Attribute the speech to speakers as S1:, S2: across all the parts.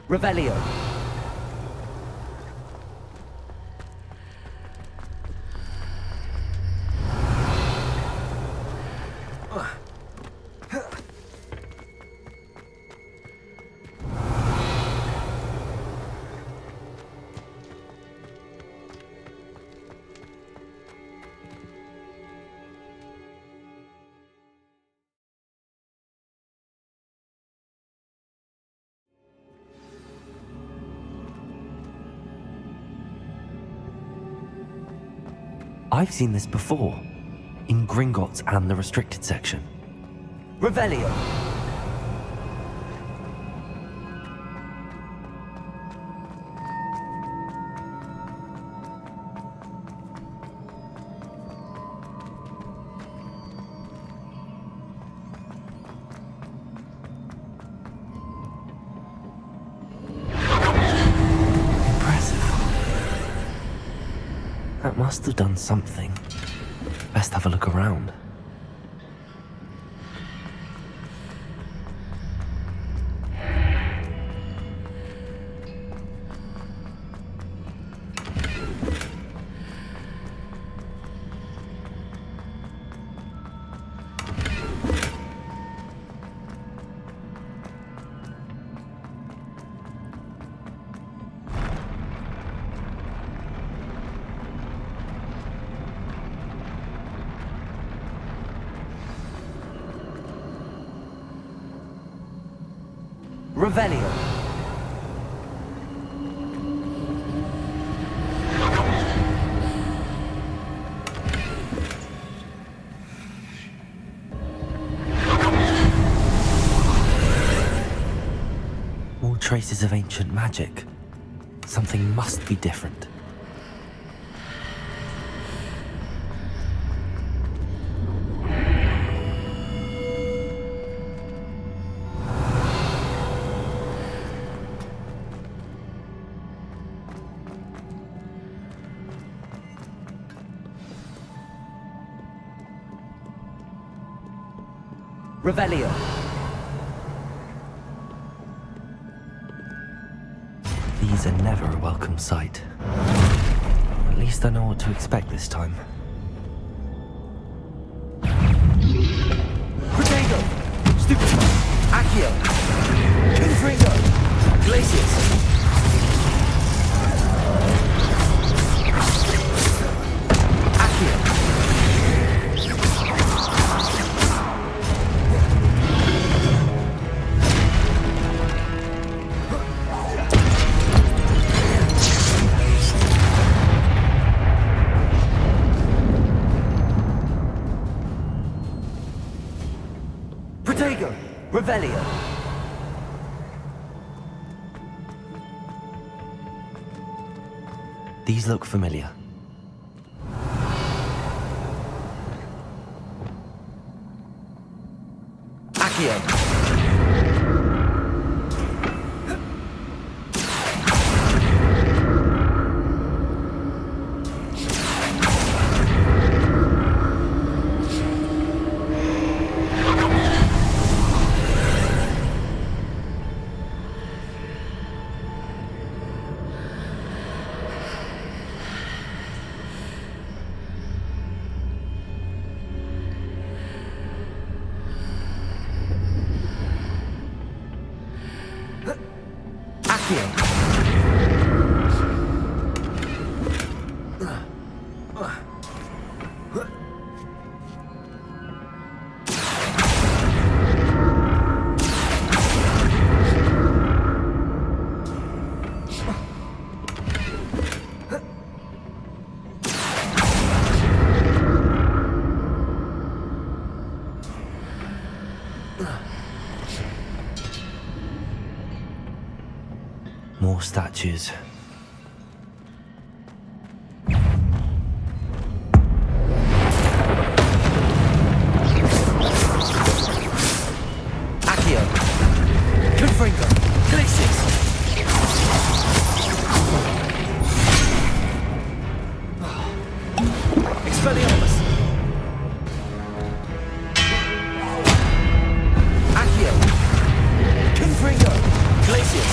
S1: Revelio.
S2: I've seen this before, in Gringotts and the restricted section.
S1: Revelio.
S2: That must have done something. Best have a look around.
S1: Revelio.
S2: More traces of ancient magic. Something must be different.
S1: Revelio.
S2: These are never a welcome sight. At least I know what to expect this time.
S1: Protego. Stupefy. Accio. Confringo. Glacius. Protego. Revelio.
S2: These look familiar.
S1: Accio.
S2: More statues.
S1: Accio. Confringo. Glacius. Expelliarmus. Accio. Confringo. Glacius.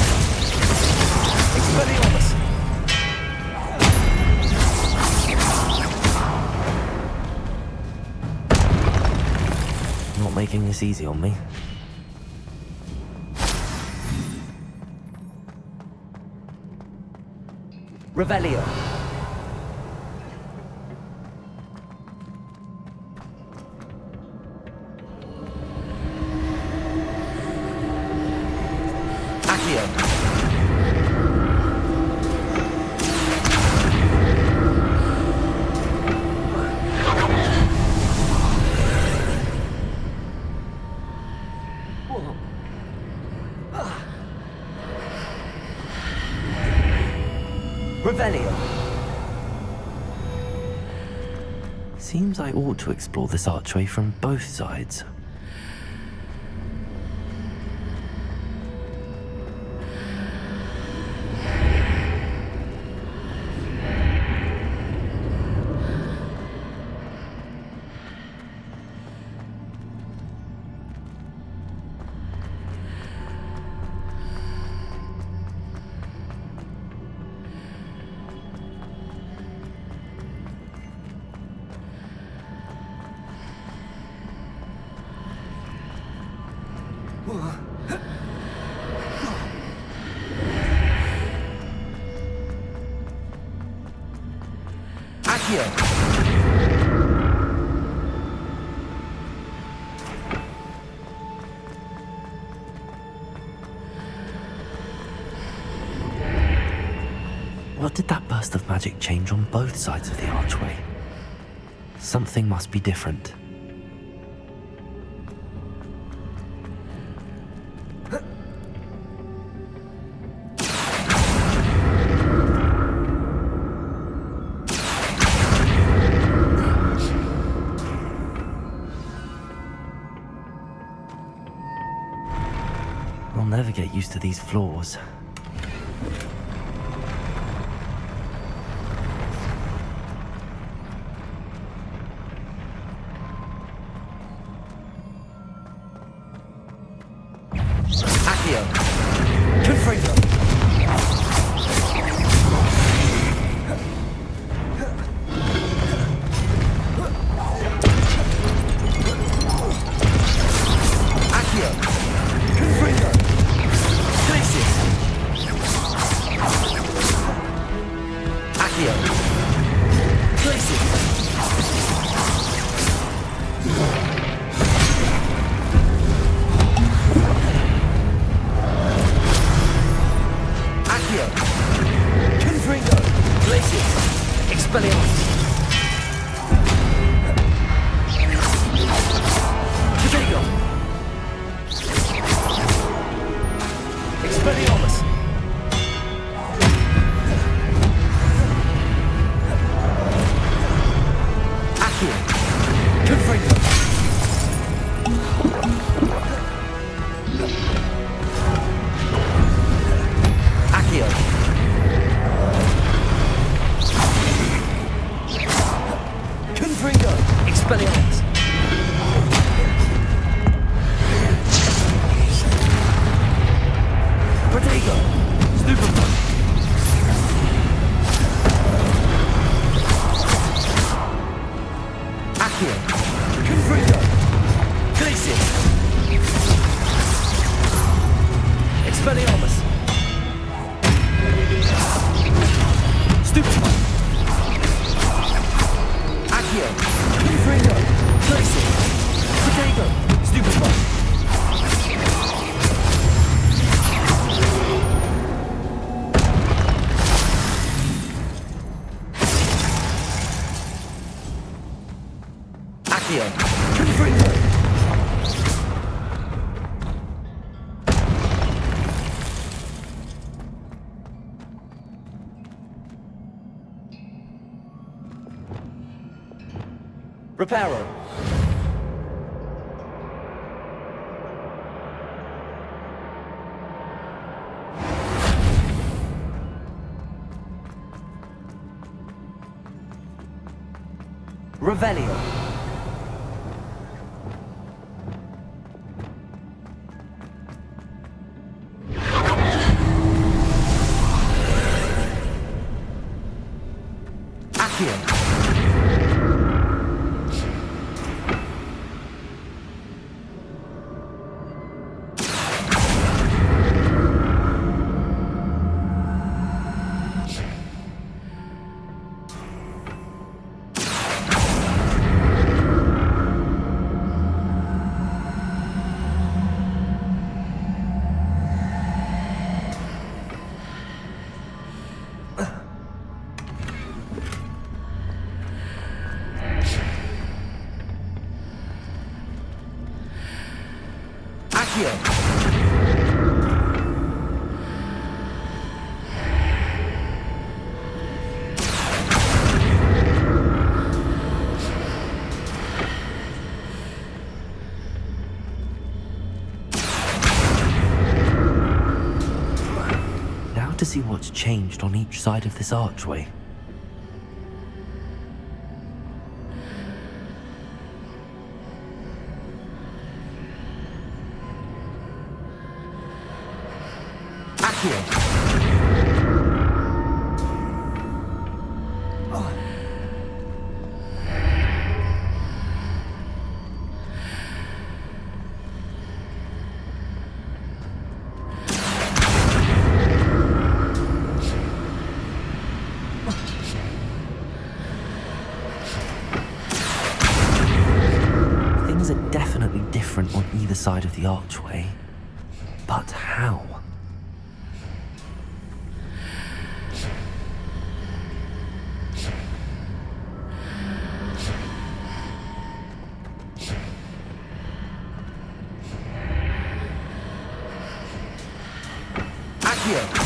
S2: this easy on me.
S1: Revelio. Accio. Revelio.
S2: Seems I ought to explore this archway from both sides.
S1: Accio.
S2: What did that burst of magic change on both sides of the archway? Something must be different. I'll never get used to these floors.
S1: Accio. Confringo. Accio. Confringo. Glacius. Accio. Glacius. Accio. Confringo. Glacius. Expelliarmus. Protego. Expelliarmus. Accio. Confringo. Accio. Confringo. Expelliarmus. Protego. Stupefy. Accio. Confringo. Glacius. Expelliarmus. Stupefy. Accio. Confringo. Glacius. Protego. Stupefy. Accio. Confringo. Reparo. Revelio. Accio.
S2: to see what's changed on each side of this archway.
S1: Accio.
S2: Things are definitely different on either side of the archway. But how?
S1: Accio.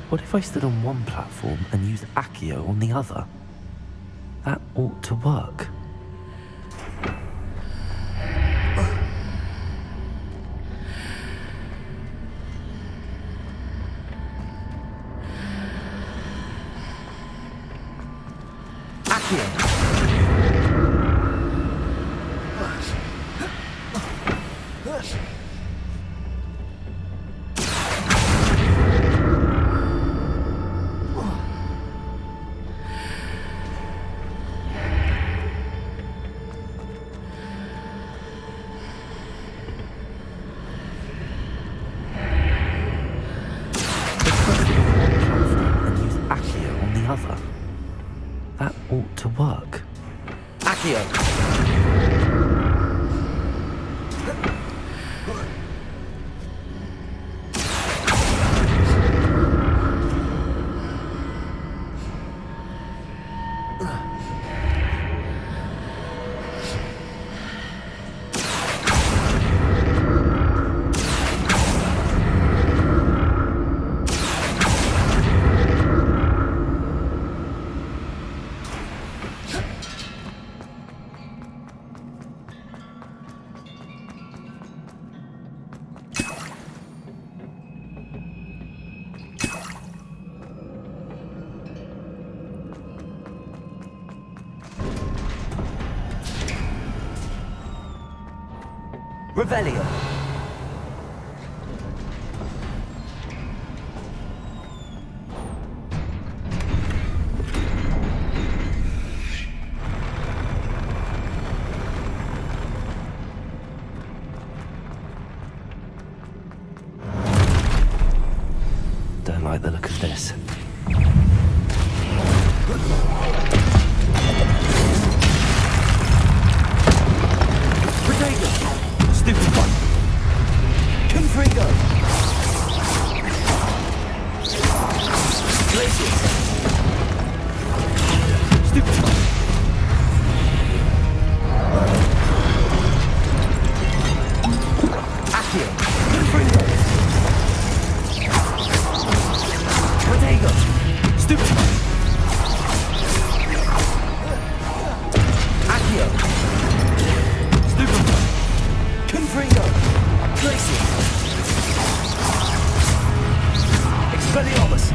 S2: What if I stood on one platform and used Accio on the other? That ought to work.
S1: Accio.
S2: Other. That ought to work.
S1: Accio. Revelio.
S2: Don't like the look of this.
S1: Stupid one. Confringo. Glacius. Stupid one. Accio. Confringo. Protego. Stupid one. Accio. Stupid one. Confringo! Glacius! Expelliarmus!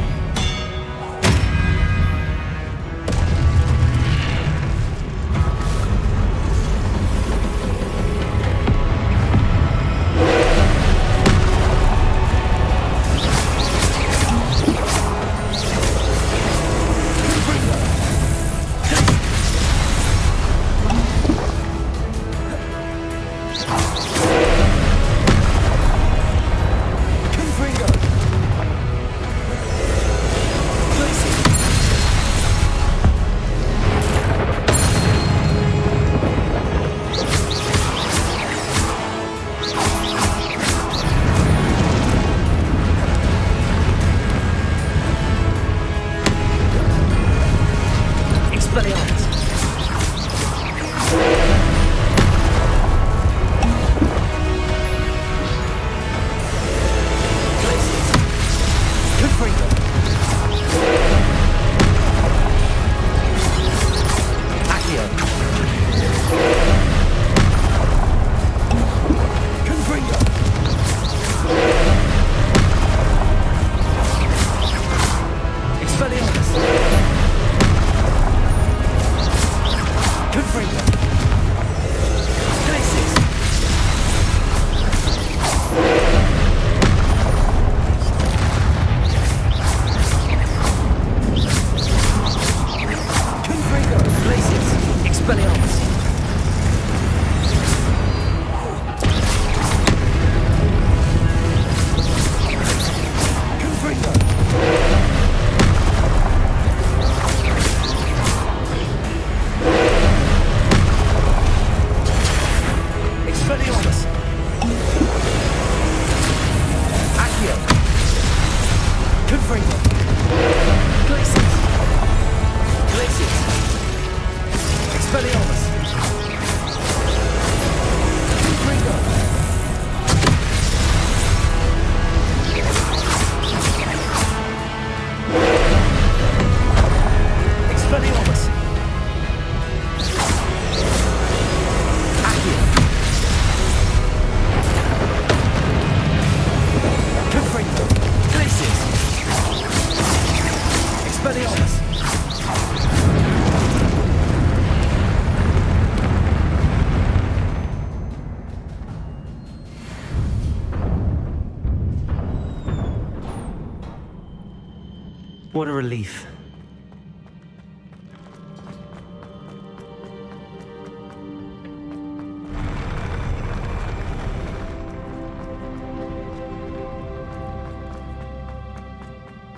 S2: What a relief.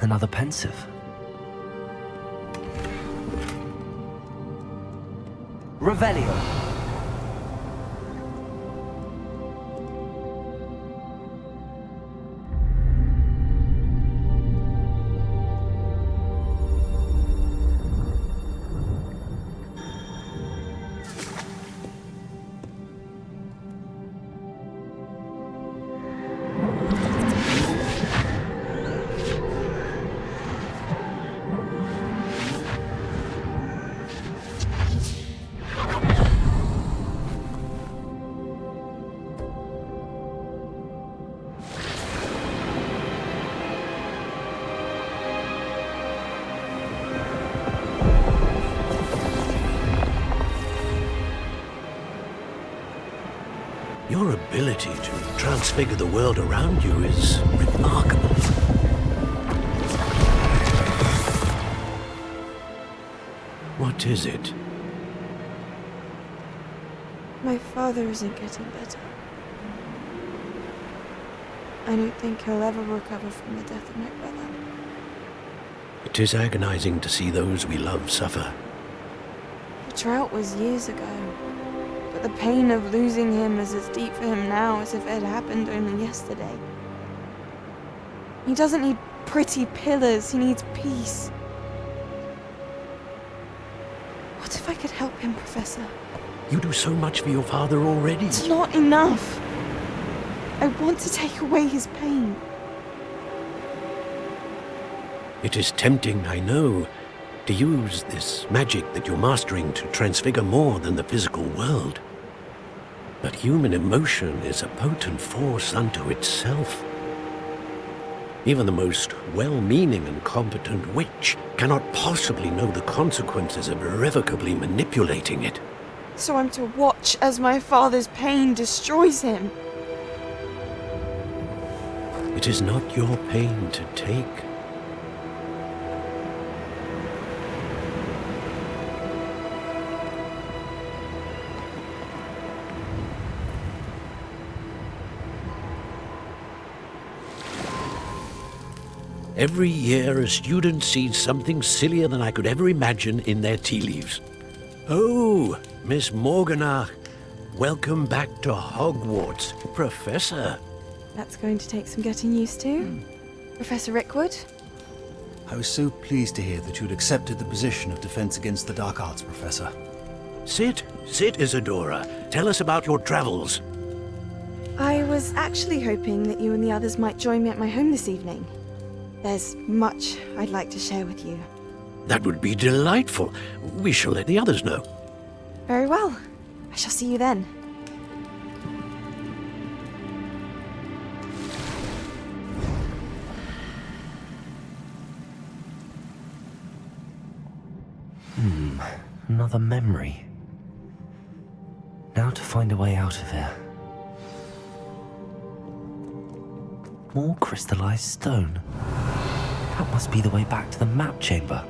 S2: Another pensive. Revelio.
S3: Your ability to transfigure the world around you is remarkable. What is it?
S4: My father isn't getting better. I don't think he'll ever recover from the death of my brother.
S3: It is agonizing to see those we love suffer.
S4: The drought was years ago, but the pain of losing him is as deep for him now as if it had happened only yesterday. He doesn't need pretty pillars, he needs peace. What if I could help him, Professor?
S3: You do so much for your father already.
S4: It's not enough. I want to take away his pain.
S3: It is tempting, I know, to use this magic that you're mastering to transfigure more than the physical world. But human emotion is a potent force unto itself. Even the most well-meaning and competent witch cannot possibly know the consequences of irrevocably manipulating it.
S4: So I'm to watch as my father's pain destroys him.
S3: It is not your pain to take. Every year, a student sees something sillier than I could ever imagine in their tea leaves. Oh, Miss Morganach, welcome back to Hogwarts, Professor.
S4: That's going to take some getting used to. Professor Rickwood?
S5: I was so pleased to hear that you'd accepted the position of Defense Against the Dark Arts, Professor.
S3: Sit, Isadora. Tell us about your travels.
S4: I was actually hoping that you and the others might join me at my home this evening. There's much I'd like to share with you.
S3: That would be delightful. We shall let the others know.
S4: Very well. I shall see you then.
S2: Another memory. Now to find a way out of here. More crystallized stone. That must be the way back to the map chamber.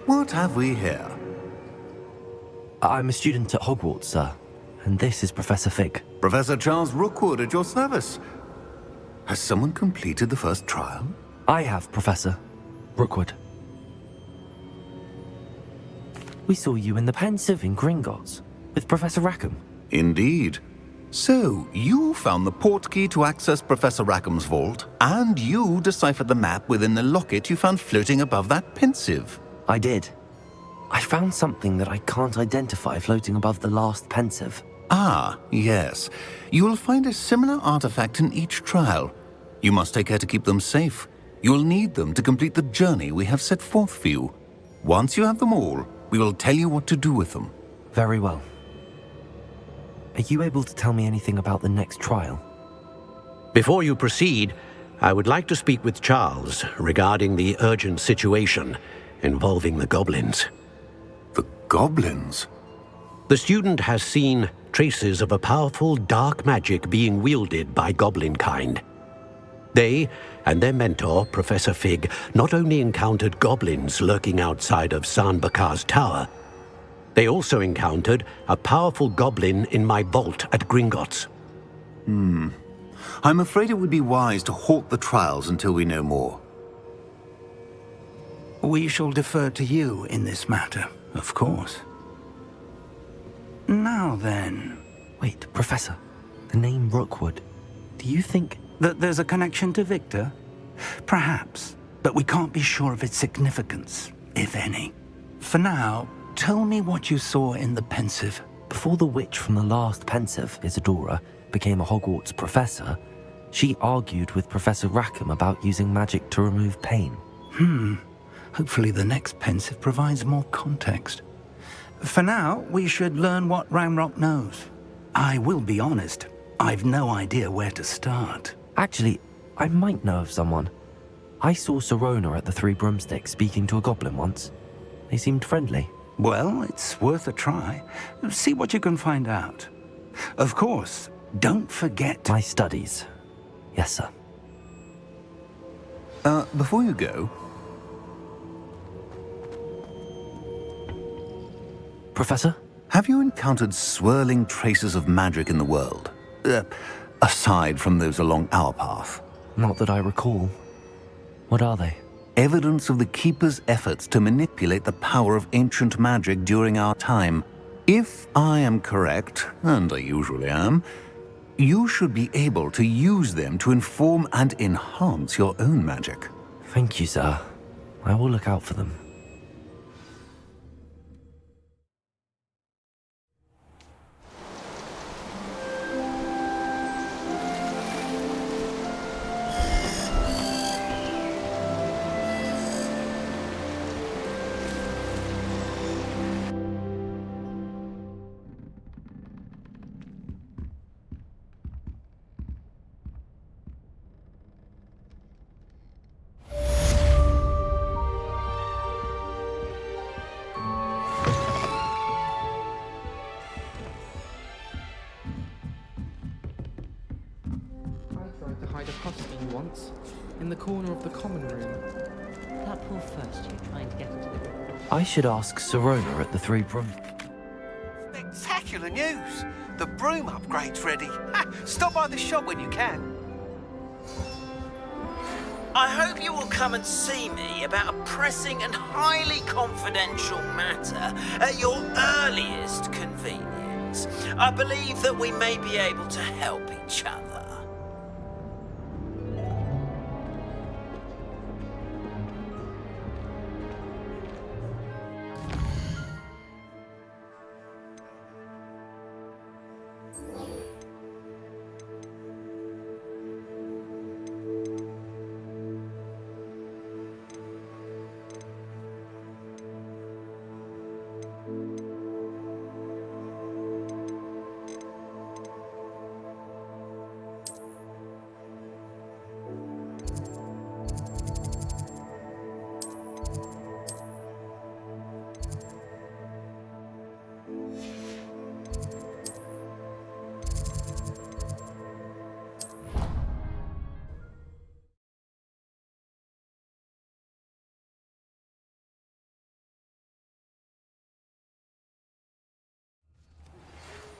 S6: What have we here?
S2: I'm a student at Hogwarts, sir. And this is Professor Fig.
S6: Professor Charles Rookwood at your service. Has someone completed the first trial?
S2: I have, Professor Rookwood. We saw you in the Pensive in Gringotts with Professor Rackham.
S6: Indeed. So, you found the portkey to access Professor Rackham's vault, and you deciphered the map within the locket you found floating above that pensive.
S2: I did. I found something that I can't identify floating above the last pensive.
S6: Ah, yes. You will find a similar artifact in each trial. You must take care to keep them safe. You will need them to complete the journey we have set forth for you. Once you have them all, we will tell you what to do with them.
S2: Very well. Are you able to tell me anything about the next trial?
S3: Before you proceed, I would like to speak with Charles regarding the urgent situation involving the goblins.
S6: The goblins?
S3: The student has seen traces of a powerful dark magic being wielded by goblin kind. They and their mentor, Professor Fig, not only encountered goblins lurking outside of San Bakar's tower, they also encountered a powerful goblin in my vault at Gringotts.
S6: I'm afraid it would be wise to halt the trials until we know more.
S7: We shall defer to you in this matter, of course. Now then...
S2: Wait, Professor. The name Rookwood. Do you think...
S7: that there's a connection to Victor? Perhaps, but we can't be sure of its significance, if any. For now, tell me what you saw in the pensive.
S2: Before the witch from the last pensive, Isadora, became a Hogwarts professor, she argued with Professor Rackham about using magic to remove pain.
S7: Hopefully the next pensive provides more context. For now, we should learn what Ramrock knows. I will be honest, I've no idea where to start.
S2: Actually, I might know of someone. I saw Sirona at the Three Broomsticks speaking to a goblin once. They seemed friendly.
S7: Well, it's worth a try. See what you can find out. Of course, don't forget...
S2: My studies. Yes, sir.
S6: Before you go...
S2: Professor?
S6: Have you encountered swirling traces of magic in the world? Aside from those along our path.
S2: Not that I recall. What are they?
S6: Evidence of the Keeper's efforts to manipulate the power of ancient magic during our time. If I am correct, and I usually am, you should be able to use them to inform and enhance your own magic.
S2: Thank you, sir. I will look out for them.
S8: To hide a puff scheme once, in the corner of the common room.
S9: That poor first you trying to get into the room.
S2: I should ask Sirona at the Three Broom...
S10: Spectacular news! The broom upgrade's ready. Stop by the shop when you can.
S11: I hope you will come and see me about a pressing and highly confidential matter at your earliest convenience. I believe that we may be able to help each other.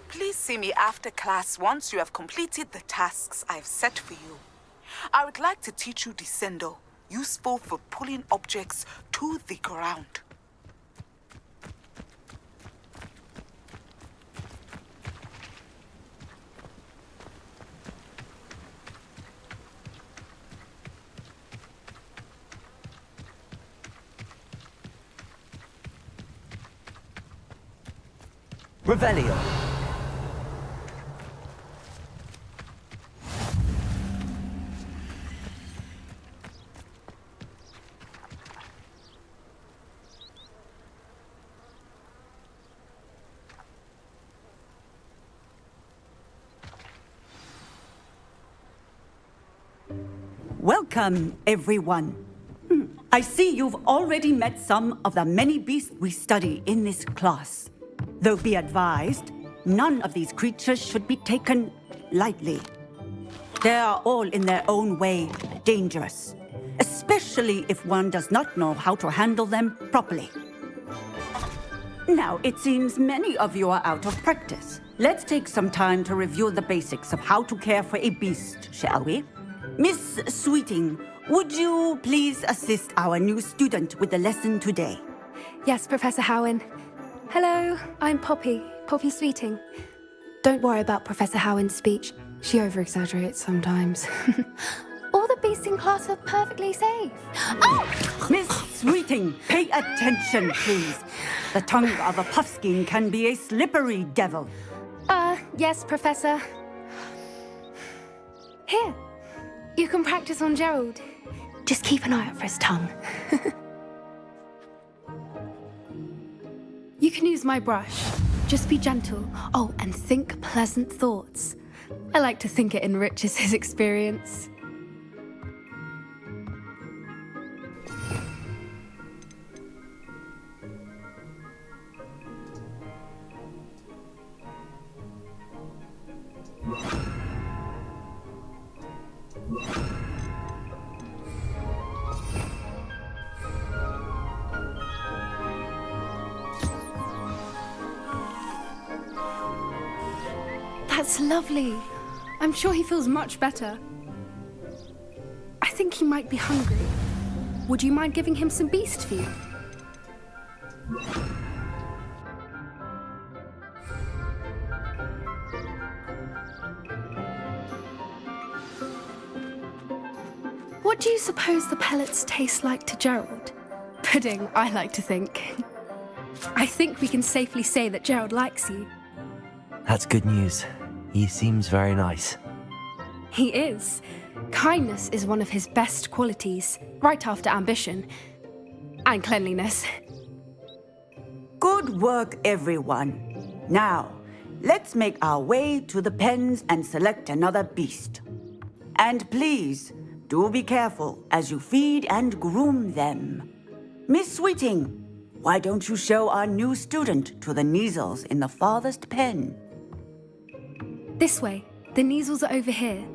S12: Please see me after class once you have completed the tasks I've set for you. I would like to teach you Descendo, useful for pulling objects to the ground.
S1: Revelio.
S13: Welcome, everyone. I see you've already met some of the many beasts we study in this class. Though be advised, none of these creatures should be taken lightly. They are all in their own way dangerous, especially if one does not know how to handle them properly. Now, it seems many of you are out of practice. Let's take some time to review the basics of how to care for a beast, shall we? Miss Sweeting, would you please assist our new student with the lesson today?
S14: Yes, Professor Howen. Hello, I'm Poppy Sweeting. Don't worry about Professor Howen's speech. She over-exaggerates sometimes. All the beasts in class are perfectly safe. Oh!
S13: Miss Sweeting, pay attention, please. The tongue of a puffskein can be a slippery devil.
S14: Yes, Professor. Here, you can practice on Gerald. Just keep an eye out for his tongue. You can use my brush. Just be gentle. Oh, and think pleasant thoughts. I like to think it enriches his experience. That's lovely. I'm sure he feels much better. I think he might be hungry. Would you mind giving him some beast food? What do you suppose the pellets taste like to Gerald? Pudding, I like to think. I think we can safely say that Gerald likes you.
S2: That's good news. He seems very nice.
S14: He is. Kindness is one of his best qualities, right after ambition. And cleanliness.
S13: Good work, everyone. Now, let's make our way to the pens and select another beast. And please, do be careful as you feed and groom them. Miss Sweeting, why don't you show our new student to the Neasels in the farthest pen?
S14: This way. The Neasels are over here.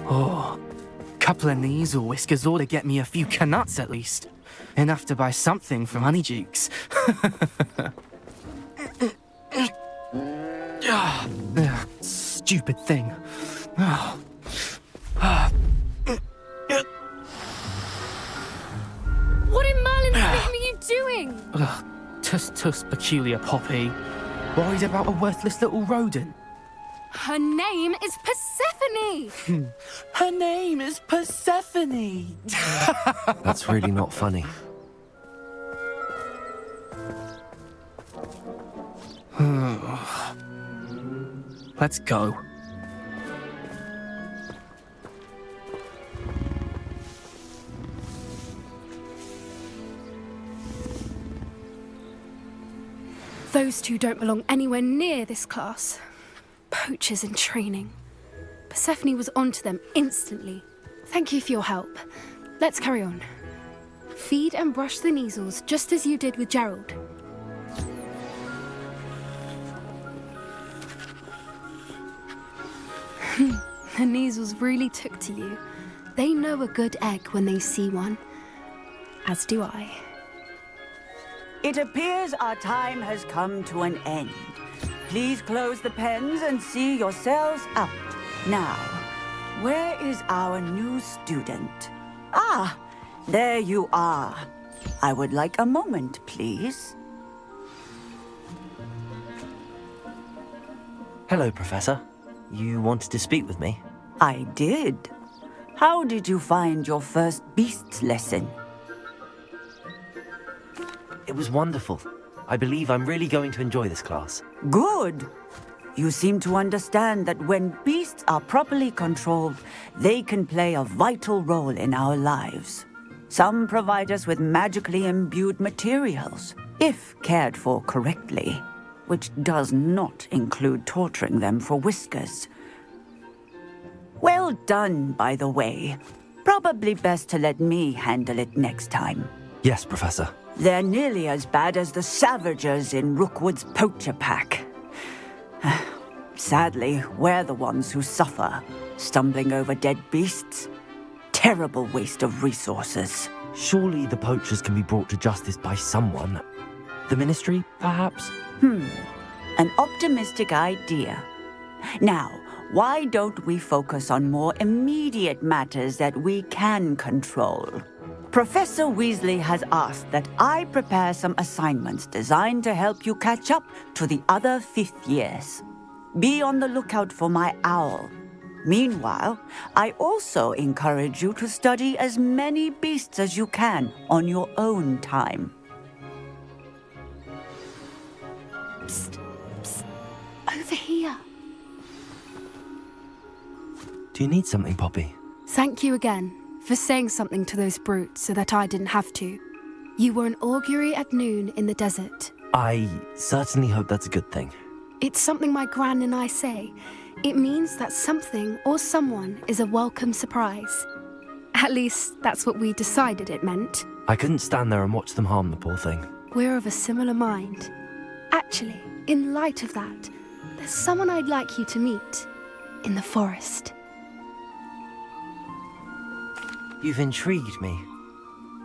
S8: Oh, couple of Neasel whiskers ought to get me a few canuts at least. Enough to buy something from Honeydukes. Stupid thing.
S14: What in Merlin's name are you doing?
S8: Tuss, peculiar Poppy. Worried about a worthless little rodent.
S14: Her name is Persephone!
S8: Her name is Persephone!
S2: That's really not funny.
S8: Let's go.
S14: Those two don't belong anywhere near this class. Poachers in training. Persephone was onto them instantly. Thank you for your help. Let's carry on. Feed and brush the Neasels just as you did with Gerald. The Neasels really took to you. They know a good egg when they see one. As do I.
S13: It appears our time has come to an end. Please close the pens and see yourselves out. Now, where is our new student? Ah, there you are. I would like a moment, please.
S2: Hello, Professor. You wanted to speak with me?
S13: I did. How did you find your first beasts lesson?
S2: It was wonderful. I believe I'm really going to enjoy this class.
S13: Good. You seem to understand that when beasts are properly controlled, they can play a vital role in our lives. Some provide us with magically imbued materials, if cared for correctly, which does not include torturing them for whiskers. Well done, by the way. Probably best to let me handle it next time.
S2: Yes, Professor.
S13: They're nearly as bad as the Savagers in Rookwood's poacher pack. Sadly, we're the ones who suffer, stumbling over dead beasts. Terrible waste of resources.
S2: Surely the poachers can be brought to justice by someone. The Ministry, perhaps?
S13: An optimistic idea. Now, why don't we focus on more immediate matters that we can control? Professor Weasley has asked that I prepare some assignments designed to help you catch up to the other 5th years. Be on the lookout for my owl. Meanwhile, I also encourage you to study as many beasts as you can on your own time.
S14: Psst, psst. Over here.
S2: Do you need something, Poppy?
S14: Thank you again for saying something to those brutes so that I didn't have to. You were an augury at noon in the desert.
S2: I certainly hope that's a good thing.
S14: It's something my gran and I say. It means that something or someone is a welcome surprise. At least, that's what we decided it meant.
S2: I couldn't stand there and watch them harm the poor thing.
S14: We're of a similar mind. Actually, in light of that, there's someone I'd like you to meet in the forest.
S2: You've intrigued me.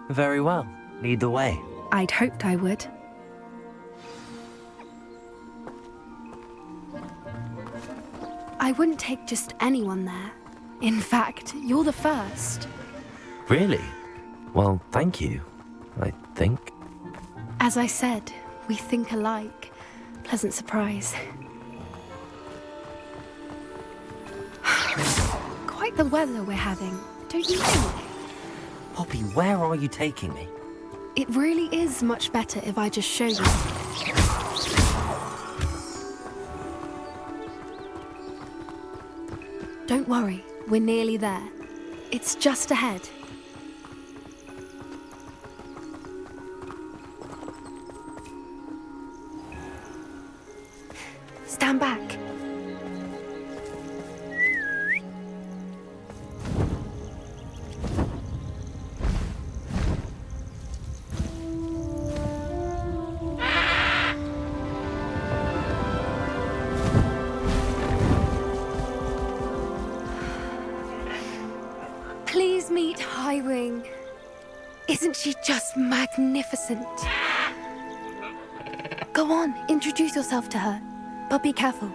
S2: Very well. Lead the way.
S14: I'd hoped I would. I wouldn't take just anyone there. In fact, you're the first.
S2: Really? Well, thank you, I think.
S14: As I said, we think alike. Pleasant surprise. Quite the weather we're having, don't you think?
S2: Poppy, where are you taking me?
S14: It really is much better if I just show you. Don't worry, we're nearly there. It's just ahead. Stand back. Please meet Highwing. Isn't she just magnificent? Go on, introduce yourself to her. But be careful.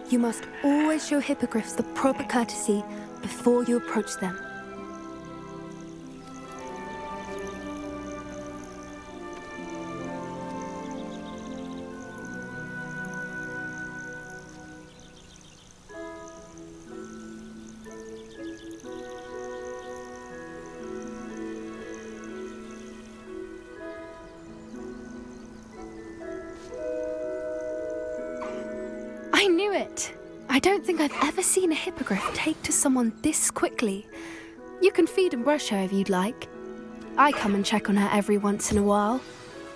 S14: You must always show hippogriffs the proper courtesy before you approach them. I knew it! I don't think I've ever seen a hippogriff take to someone this quickly. You can feed and brush her if you'd like. I come and check on her every once in a while.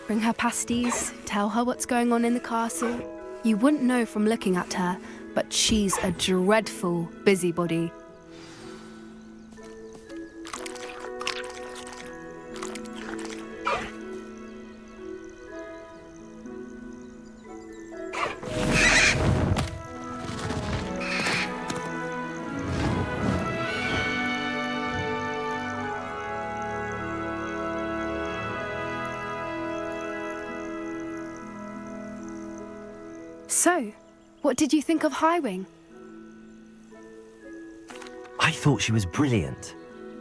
S14: Bring her pasties, tell her what's going on in the castle. You wouldn't know from looking at her, but she's a dreadful busybody. So, what did you think of Highwing?
S2: I thought she was brilliant.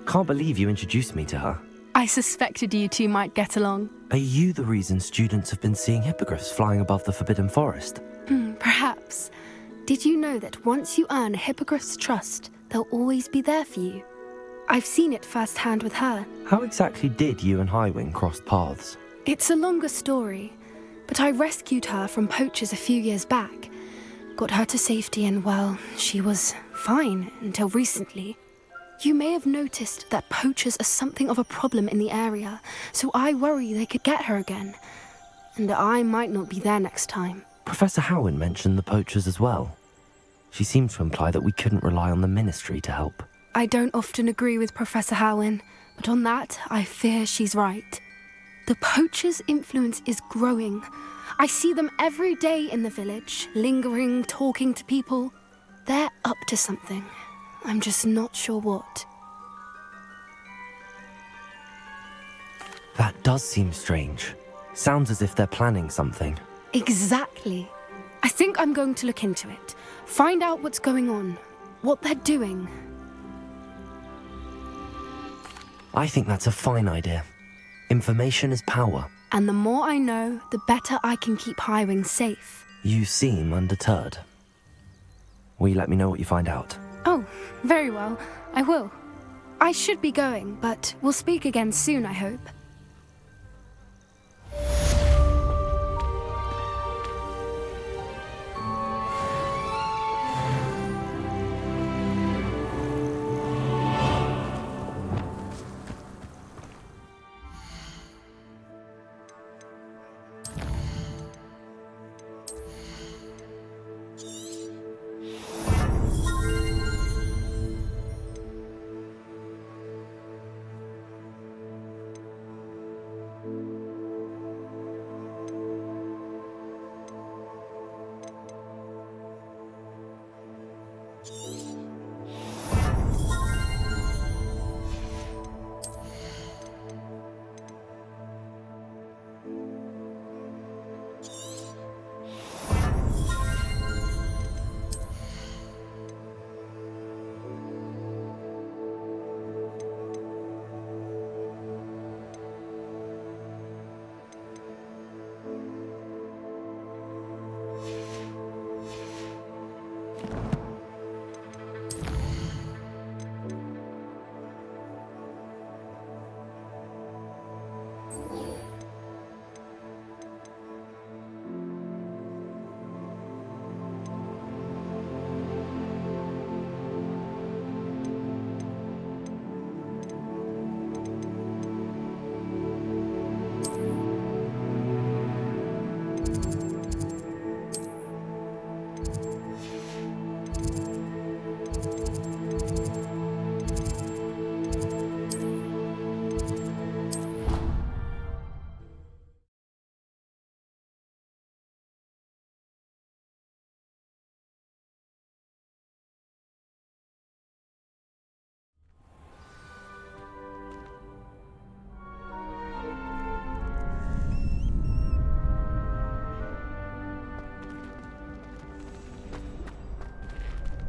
S2: Can't believe you introduced me to her.
S14: I suspected you two might get along.
S2: Are you the reason students have been seeing hippogriffs flying above the Forbidden Forest?
S14: Perhaps. Did you know that once you earn a hippogriff's trust, they'll always be there for you? I've seen it firsthand with her.
S2: How exactly did you and Highwing cross paths?
S14: It's a longer story, but I rescued her from poachers a few years back. Got her to safety and, well, she was fine until recently. You may have noticed that poachers are something of a problem in the area, so I worry they could get her again. And I might not be there next time.
S2: Professor Howin mentioned the poachers as well. She seemed to imply that we couldn't rely on the Ministry to help.
S14: I don't often agree with Professor Howin, but on that, I fear she's right. The poachers' influence is growing. I see them every day in the village, lingering, talking to people. They're up to something. I'm just not sure what.
S2: That does seem strange. Sounds as if they're planning something.
S14: Exactly. I think I'm going to look into it. Find out what's going on, what they're doing.
S2: I think that's a fine idea. Information is power.
S14: And the more I know, the better I can keep Highwing safe.
S2: You seem undeterred. Will you let me know what you find out?
S14: Oh, very well. I will. I should be going, but we'll speak again soon, I hope.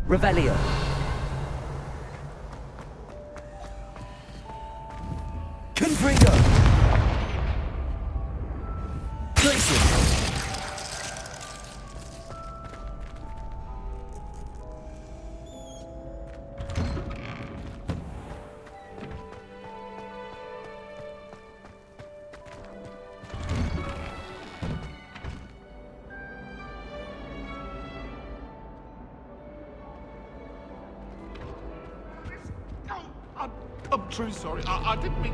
S2: Revelio.
S1: Confringo. Glacier.
S15: I'm truly sorry. I didn't mean...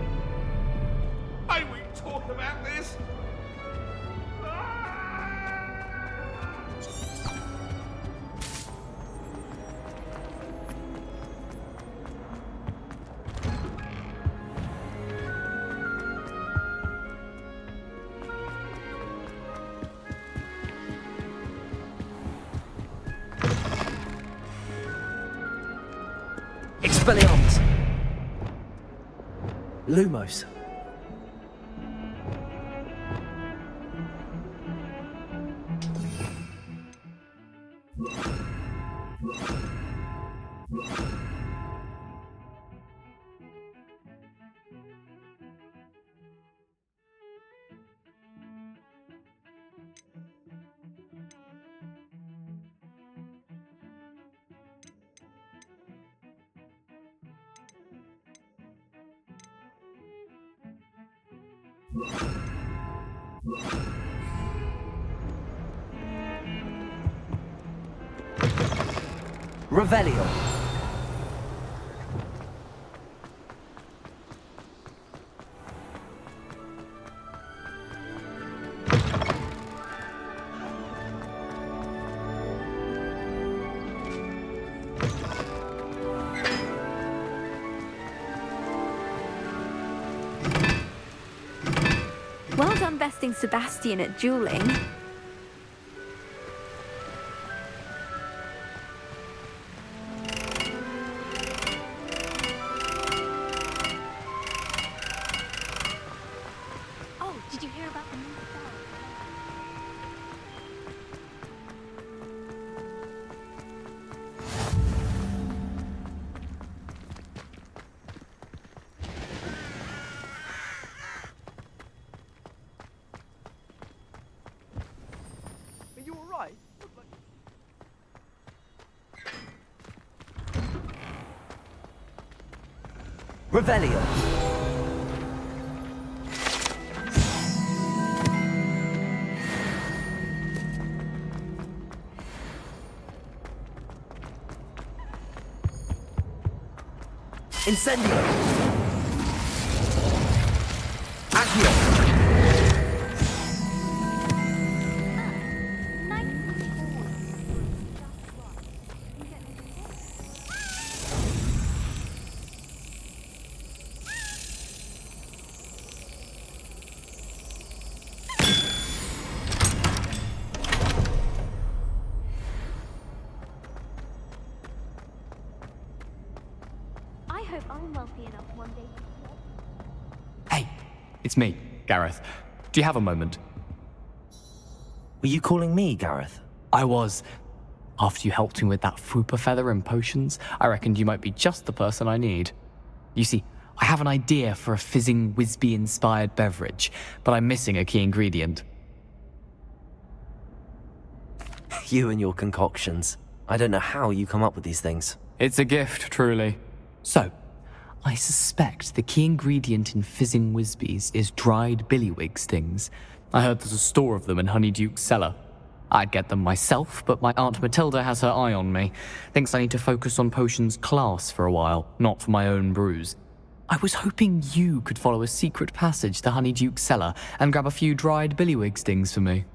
S15: May we talk about this?
S2: Expelliarmus. Lumos. Revelio.
S16: Well done besting Sebastian at dueling. Oh, did you hear about the new spell?
S1: Are you alright?
S2: Revelio. Incendio. Accio.
S16: I hope I'm wealthy enough one day to...
S17: Hey, it's me, Gareth. Do you have a moment?
S2: Were you calling me, Gareth?
S17: I was. After you helped me with that Fupa feather and potions, I reckoned you might be just the person I need. You see, I have an idea for a fizzing Wisby-inspired beverage, but I'm missing a key ingredient.
S2: You and your concoctions. I don't know how you come up with these things.
S17: It's a gift, truly. So, I suspect the key ingredient in fizzing Wisbies is dried billywig stings. I heard there's a store of them in Honeyduke's cellar. I'd get them myself, but my Aunt Matilda has her eye on me. Thinks I need to focus on potions class for a while, not for my own brews. I was hoping you could follow a secret passage to Honeyduke's cellar and grab a few dried billywig stings for me.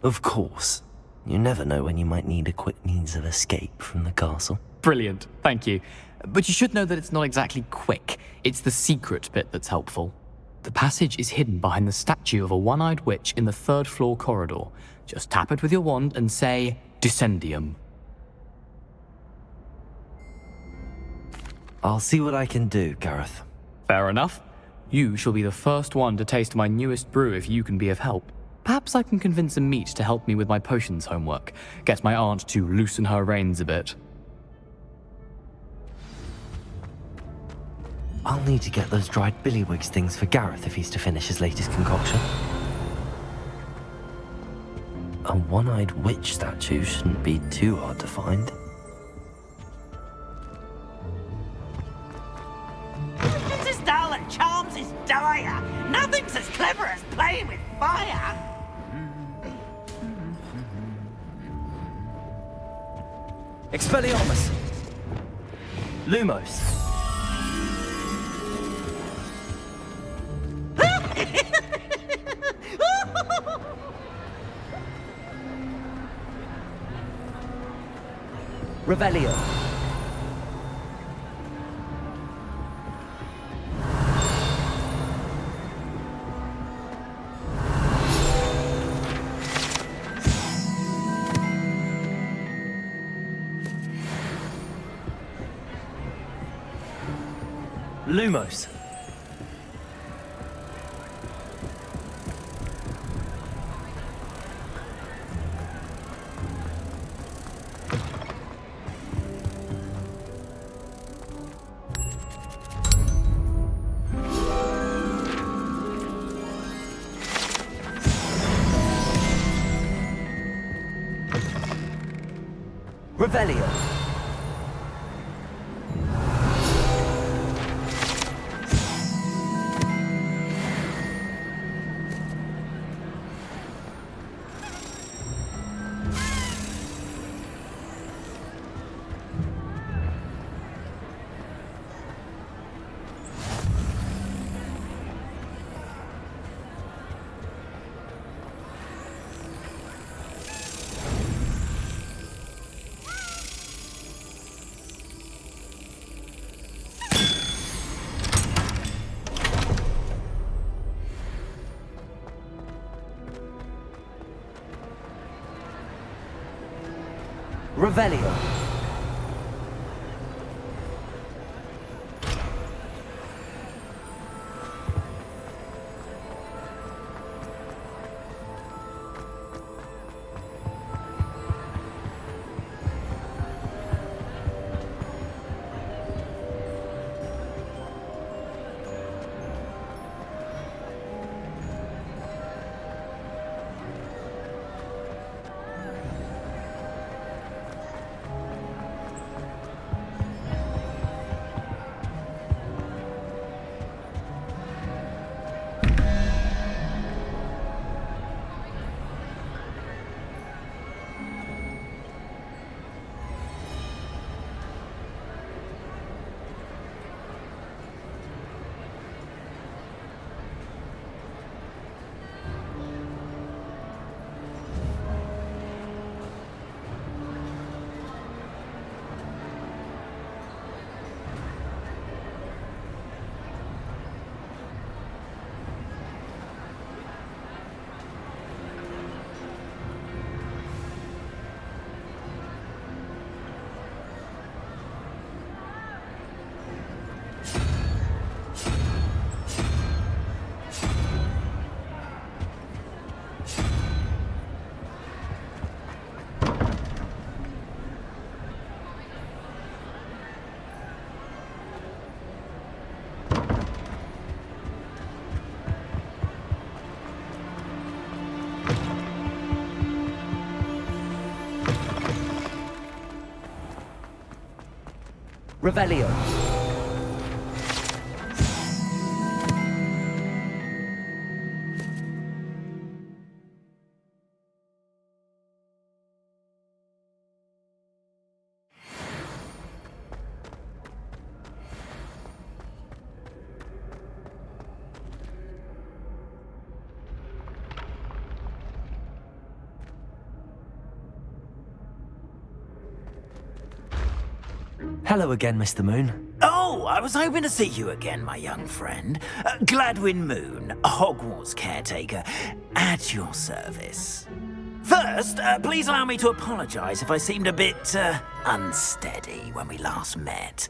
S2: Of course. You never know when you might need a quick means of escape from the castle.
S17: Brilliant, thank you. But you should know that it's not exactly quick. It's the secret bit that's helpful. The passage is hidden behind the statue of a one-eyed witch in the third-floor corridor. Just tap it with your wand and say, Descendium.
S2: I'll see what I can do, Gareth.
S17: Fair enough. You shall be the first one to taste my newest brew if you can be of help. Perhaps I can convince a meat to help me with my potions homework. Get my aunt to loosen her reins a bit.
S2: I'll need to get those dried billywig stings for Gareth if he's to finish his latest concoction. A one-eyed witch statue shouldn't be too hard to find.
S11: Mrs. Darlin charms his dire. Nothing's as clever as playing with fire.
S2: Expelliarmus! Lumos! Revelio! Lumos. Revelio. Revelio. Revelio. Hello again, Mr. Moon.
S11: Oh, I was hoping to see you again, my young friend. Gladwin Moon, Hogwarts caretaker, at your service. First, please allow me to apologise if I seemed a bit unsteady when we last met.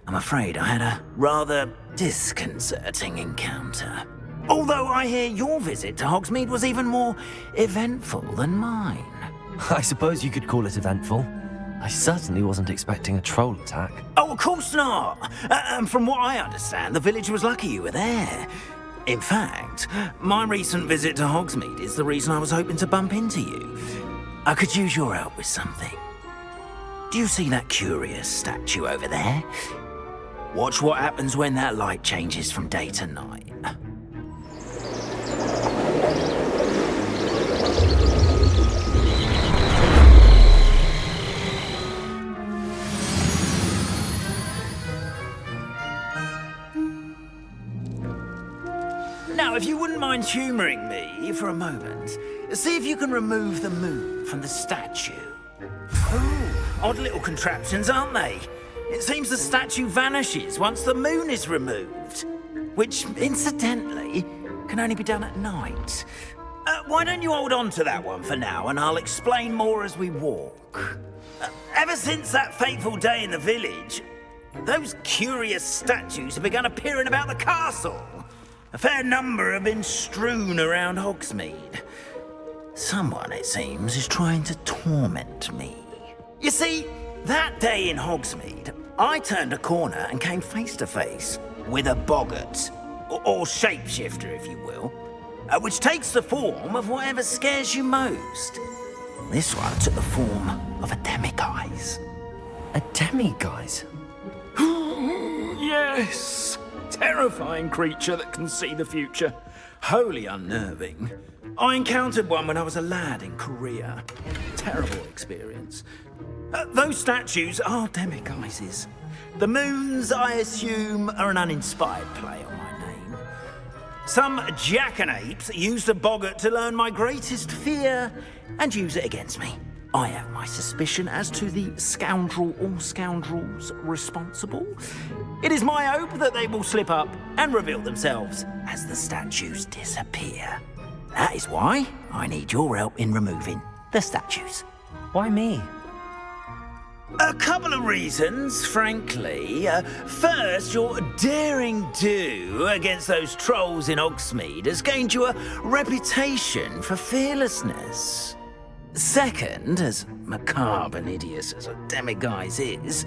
S11: I'm afraid I had a rather disconcerting encounter. Although I hear your visit to Hogsmeade was even more eventful than mine.
S2: I suppose you could call it eventful. I certainly wasn't expecting a troll attack.
S11: Oh, of course not. And from what I understand, the village was lucky you were there. In fact, my recent visit to Hogsmeade is the reason I was hoping to bump into you. I could use your help with something. Do you see that curious statue over there? Watch what happens when that light changes from day to night. Now, if you wouldn't mind humouring me for a moment, see if you can remove the moon from the statue. Oh, odd little contraptions, aren't they? It seems the statue vanishes once the moon is removed, which, incidentally, can only be done at night. Why don't you hold on to that one for now, and I'll explain more as we walk. Ever since that fateful day in the village, those curious statues have begun appearing about the castle. A fair number have been strewn around Hogsmeade. Someone, it seems, is trying to torment me. You see, that day in Hogsmeade, I turned a corner and came face to face with a boggart, or shapeshifter, if you will, which takes the form of whatever scares you most. This one took the form of a demiguise.
S2: A demiguise?
S11: Yes! Terrifying creature that can see the future. Wholly unnerving. I encountered one when I was a lad in Korea. Terrible experience. Those statues are demiguises. The moons, I assume, are an uninspired play on my name. Some jackanapes used a boggart to learn my greatest fear and use it against me. I have my suspicion as to the scoundrel or scoundrels responsible. It is my hope that they will slip up and reveal themselves as the statues disappear. That is why I need your help in removing the statues.
S2: Why me?
S11: A couple of reasons, frankly. First, your daring do against those trolls in Hogsmeade has gained you a reputation for fearlessness. Second, as macabre and hideous as a demiguise is,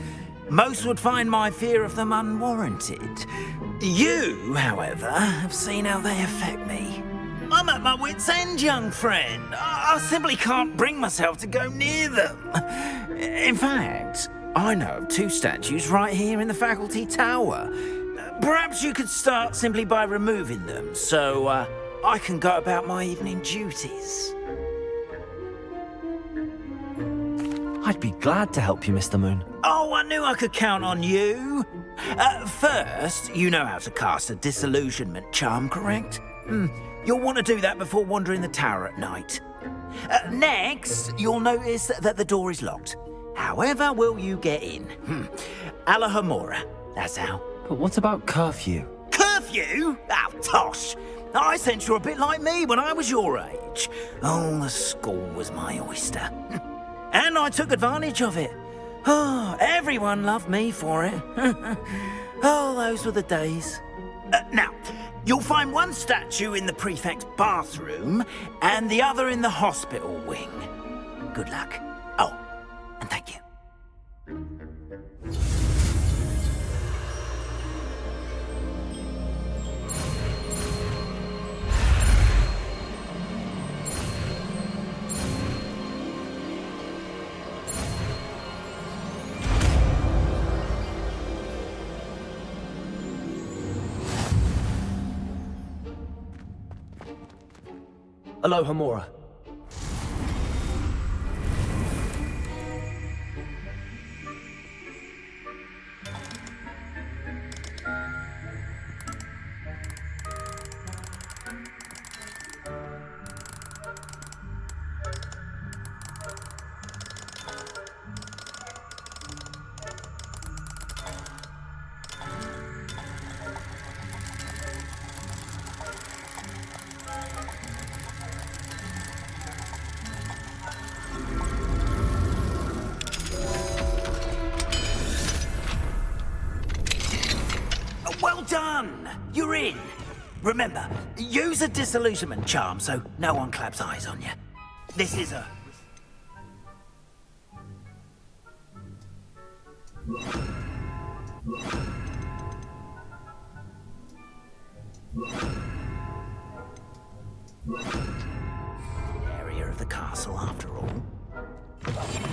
S11: most would find my fear of them unwarranted. You, however, have seen how they affect me. I'm at my wit's end, young friend. I simply can't bring myself to go near them. In fact, I know of 2 statues right here in the faculty tower. Perhaps you could start simply by removing them, so I can go about my evening duties.
S2: I'd be glad to help you, Mr. Moon.
S11: Oh, I knew I could count on you. First, you know how to cast a disillusionment charm, correct? You'll want to do that before wandering the tower at night. Next, you'll notice that the door is locked. However will you get in? Alahamora, that's how.
S2: But what about curfew?
S11: Curfew? Oh, tosh. I sense you're a bit like me when I was your age. Oh, the school was my oyster. And I took advantage of it. Oh, everyone loved me for it. Oh, those were the days. Now, you'll find one statue in the prefect's bathroom and the other in the hospital wing. Good luck. Oh, and thank you.
S2: Alohomora.
S11: Well done! You're in. Remember, use a disillusionment charm so no one claps eyes on you. This is a... area of the castle after